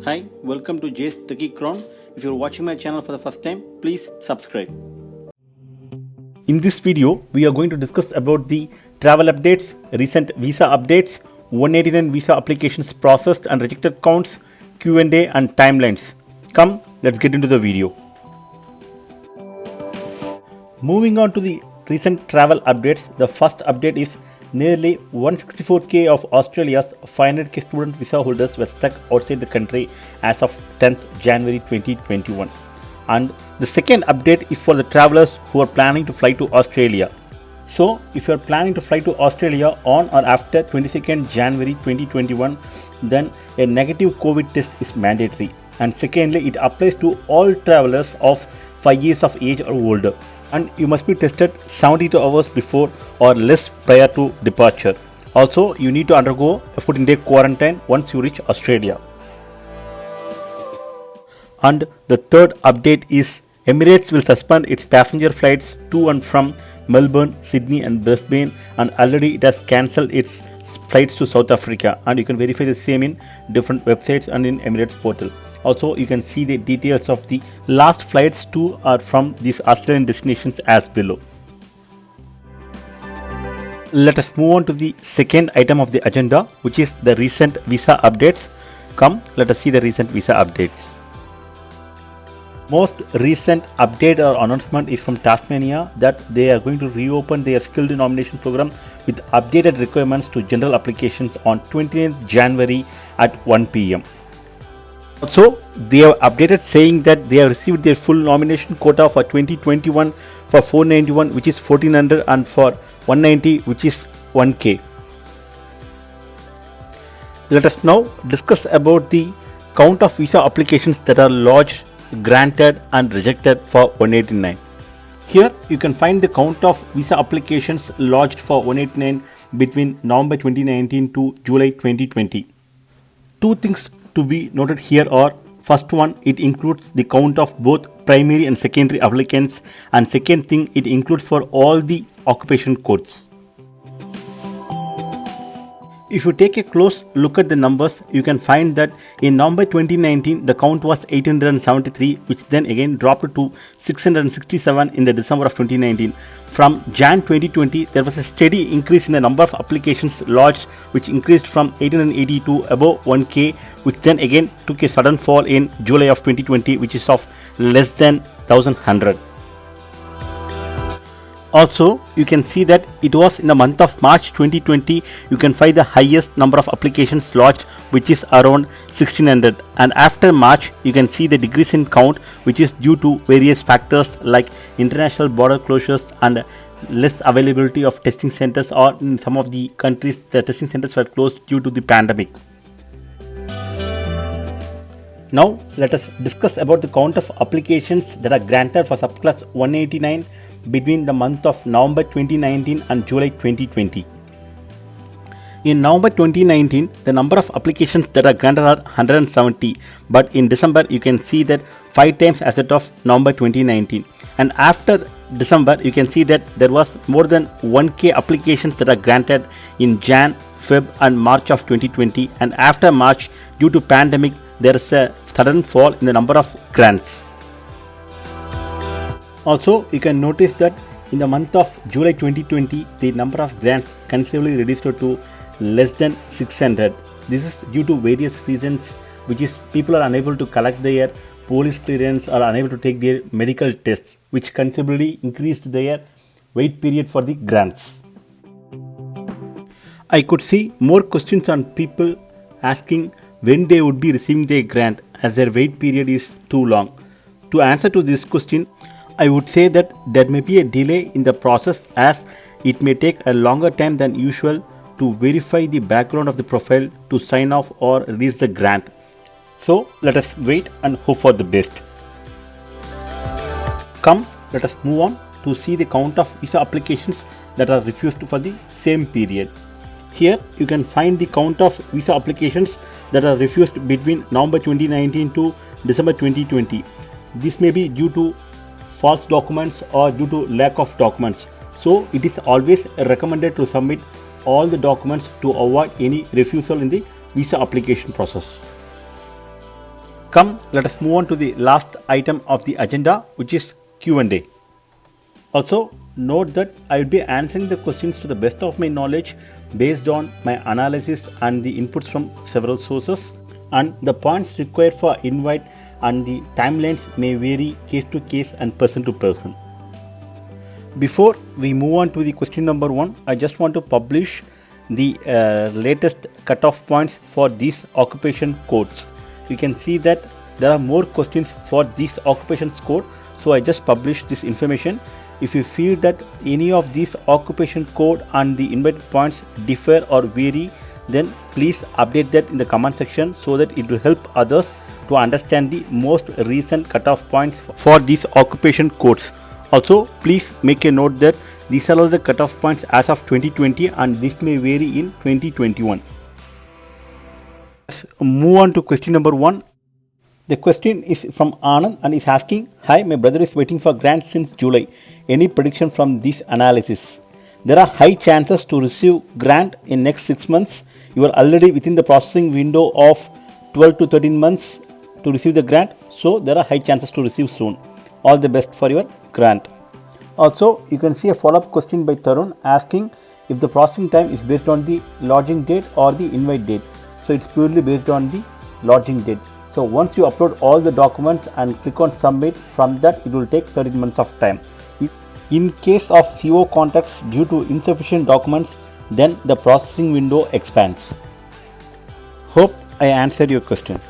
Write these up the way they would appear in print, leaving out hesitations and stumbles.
Hi, welcome to Jay's Techie Crown. If you're watching my channel for the first time, please subscribe. In this video, we are going to discuss about the travel updates, recent visa updates, 189 visa applications processed and rejected counts, Q&A and timelines. Come, let's get into the video. Moving on to the recent travel updates, the first update is nearly 164k of Australia's 500k student visa holders were stuck outside the country as of 10th January 2021. And the second update is for the travelers who are planning to fly to Australia. So, if you are planning to fly to Australia on or after 22nd January 2021, then a negative COVID test is mandatory. And secondly, it applies to all travelers of 5 years of age or older. And you must be tested 72 hours before or less prior to departure. Also, you need to undergo a 14-day quarantine once you reach Australia. And the third update is Emirates will suspend its passenger flights to and from Melbourne, Sydney and Brisbane, and already it has cancelled its flights to South Africa, and you can verify the same in different websites and in Emirates portal. Also, you can see the details of the last flights to or from these Australian destinations as below. Let us move on to the second item of the agenda, which is the recent visa updates. Come, let us see the recent visa updates. Most recent update or announcement is from Tasmania that they are going to reopen their skilled nomination program with updated requirements to general applications on 29th January at 1 p.m. Also, they have updated saying that they have received their full nomination quota for 2021 for 491, which is 1400, and for 190, which is 1k. Let us now discuss about the count of visa applications that are lodged, granted and rejected for 189. Here you can find the count of visa applications lodged for 189 between November 2019 to July 2020. Two things to be noted here are: first one, it includes the count of both primary and secondary applicants, and second thing, it includes for all the occupation codes. If you take a close look at the numbers, you can find that in November 2019, the count was 873, which then again dropped to 667 in the December of 2019. From Jan 2020, there was a steady increase in the number of applications lodged, which increased from 880 to above 1k, which then again took a sudden fall in July of 2020, which is of less than 1100. Also, you can see that it was in the month of March 2020, you can find the highest number of applications lodged, which is around 1600. And after March, you can see the decrease in count, which is due to various factors like international border closures and less availability of testing centers, or in some of the countries, the testing centers were closed due to the pandemic. Now, let us discuss about the count of applications that are granted for subclass 189 between the month of November 2019 and July 2020. In November 2019, the number of applications that are granted are 170, but in December you can see that 5 times as that of November 2019. And after December, you can see that there was more than 1k applications that are granted in Jan, Feb and March of 2020, and after March, due to pandemic, there is a sudden fall in the number of grants. Also, you can notice that in the month of July 2020, the number of grants considerably reduced to less than 600. This is due to various reasons, which is people are unable to collect their police clearance or unable to take their medical tests, which considerably increased their wait period for the grants. I could see more questions on people asking when they would be receiving their grant, as their wait period is too long. To answer to this question, I would say that there may be a delay in the process, as it may take a longer time than usual to verify the background of the profile to sign off or release the grant. So let us wait and hope for the best. Come, let us move on to see the count of visa applications that are refused for the same period. Here you can find the count of visa applications that are refused between November 2019 to December 2020. This may be due to false documents or due to lack of documents. So it is always recommended to submit all the documents to avoid any refusal in the visa application process. Come, let us move on to the last item of the agenda, which is Q&A. Also, note that I will be answering the questions to the best of my knowledge based on my analysis and the inputs from several sources, and the points required for invite and the timelines may vary case to case and person to person. Before we move on to the question number 1, I just want to publish the latest cutoff points for these occupation codes. You can see that there are more questions for these occupations code, so I just published this information. If you feel that any of these occupation code and the invite points differ or vary, then please update that in the comment section so that it will help others to understand the most recent cutoff points for these occupation codes. Also, please make a note that these are all the cutoff points as of 2020 and this may vary in 2021. Let's move on to question number 1. The question is from Anand and is asking, "Hi, my brother is waiting for grant since July. Any prediction from this analysis? There are high chances to receive grant in next 6 months. You are already within the processing window of 12 to 13 months to receive the grant. So there are high chances to receive soon. All the best for your grant." Also, you can see a follow-up question by Tarun asking if the processing time is based on the lodging date or the invite date. So it's purely based on the lodging date. So once you upload all the documents and click on submit, from that it will take 13 months of time. In case of CO contacts due to insufficient documents, then the processing window expands. Hope I answered your question.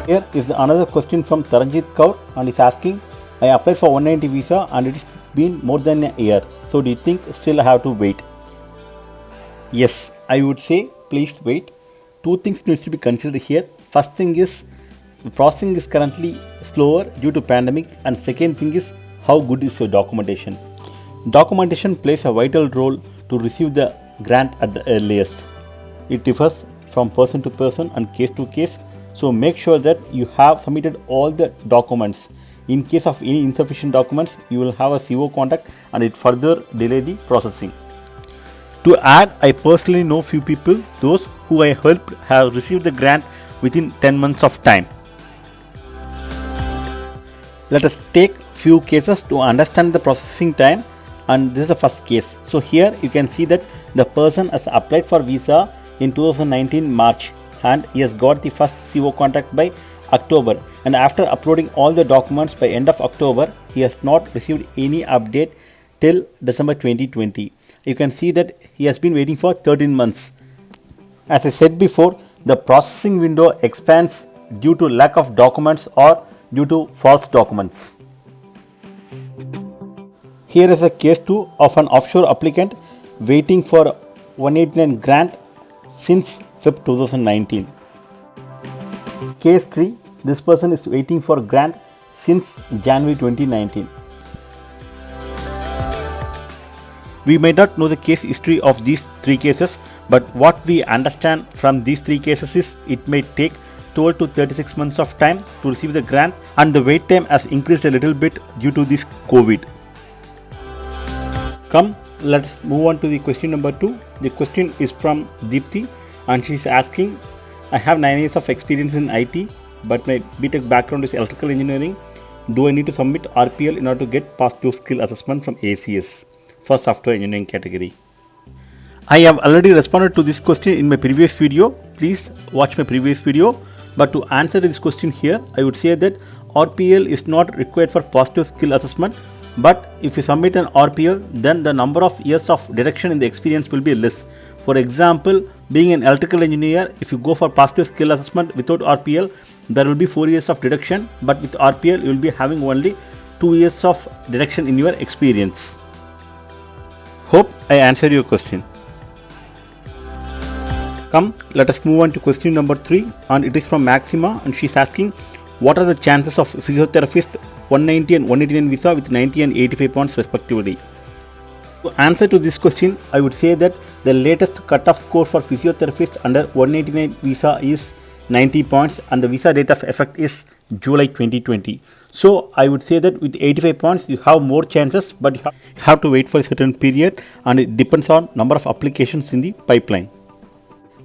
Here is another question from Taranjit Kaur and is asking, "I applied for 190 visa and it has been more than a year. So do you think still I have to wait?" Yes, I would say please wait. Two things need to be considered here. First thing is the processing is currently slower due to pandemic, and second thing is how good is your documentation. Documentation plays a vital role to receive the grant at the earliest. It differs from person to person and case to case, so make sure that you have submitted all the documents. In case of any insufficient documents, you will have a CO contact and it further delay the processing. To add, I personally know few people, those who I helped have received the grant within 10 months of time. Let us take few cases to understand the processing time, and this is the first case. So here you can see that the person has applied for visa in 2019 March and he has got the first CO contact by October, and after uploading all the documents by end of October, he has not received any update till December 2020. You can see that he has been waiting for 13 months. As I said before, the processing window expands due to lack of documents or due to false documents. Here is a case 2 of an offshore applicant waiting for 189 grant since Feb 2019. Case 3, this person is waiting for grant since January 2019. We may not know the case history of these 3 cases, but what we understand from these 3 cases is it may take 12 to 36 months of time to receive the grant, and the wait time has increased a little bit due to this COVID. Come, let's move on to the question number 2. The question is from Deepthi and she is asking, "I have 9 years of experience in IT, but my BTech background is electrical engineering. Do I need to submit RPL in order to get positive skill assessment from ACS for software engineering category?" I have already responded to this question in my previous video. Please watch my previous video. But to answer this question here, I would say that RPL is not required for positive skill assessment. But if you submit an RPL, then the number of years of deduction in the experience will be less. For example, being an electrical engineer, if you go for positive skill assessment without RPL, there will be 4 years of deduction. But with RPL, you will be having only 2 years of deduction in your experience. Hope I answered your question. Come, let us move on to question number 3, and it is from Maxima and she is asking, "What are the chances of physiotherapist 190 and 189 visa with 90 and 85 points respectively?" To answer to this question, I would say that the latest cutoff score for physiotherapist under 189 visa is 90 points and the visa date of effect is July 2020. So I would say that with 85 points you have more chances, but you have to wait for a certain period and it depends on number of applications in the pipeline.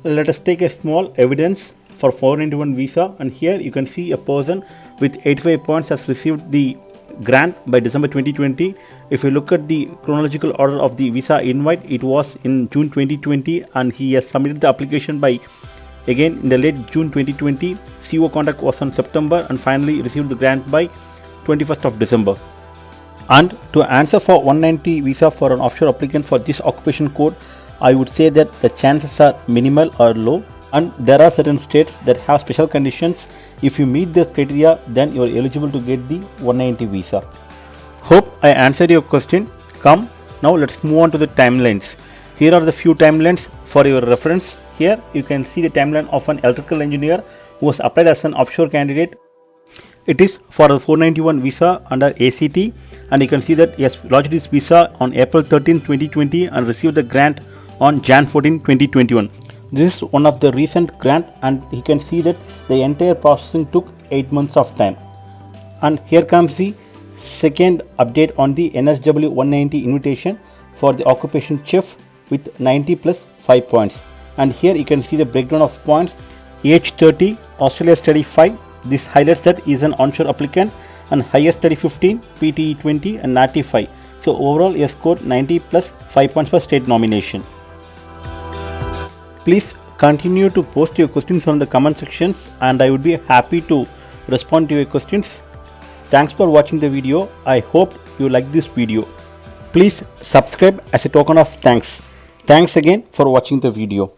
Let us take a small evidence for 491 visa, and here you can see a person with 85 points has received the grant by December 2020. If you look at the chronological order of the visa invite, it was in June 2020 and he has submitted the application by again in the late June 2020. CO contact was on September and finally received the grant by 21st of December. And to answer for 190 visa for an offshore applicant for this occupation code, I would say that the chances are minimal or low, and there are certain states that have special conditions. If you meet the criteria, then you are eligible to get the 190 visa. Hope I answered your question. Come, now let's move on to the timelines. Here are the few timelines for your reference. Here you can see the timeline of an electrical engineer who was applied as an offshore candidate. It is for the 491 visa under ACT, and you can see that he has lodged his visa on April 13, 2020 and received the grant on Jan 14, 2021. This is one of the recent grant, and you can see that the entire processing took 8 months of time. And here comes the second update on the NSW 190 invitation for the occupation chef with 90 plus 5 points. And here you can see the breakdown of points. Age 30, Australia study 5. This highlights that he is an onshore applicant, and highest study 15, PTE 20 and NATI 5. So overall he has scored 90 plus 5 points for state nomination. Please continue to post your questions on the comment sections and I would be happy to respond to your questions. Thanks for watching the video. I hope you like this video. Please subscribe as a token of thanks. Thanks again for watching the video.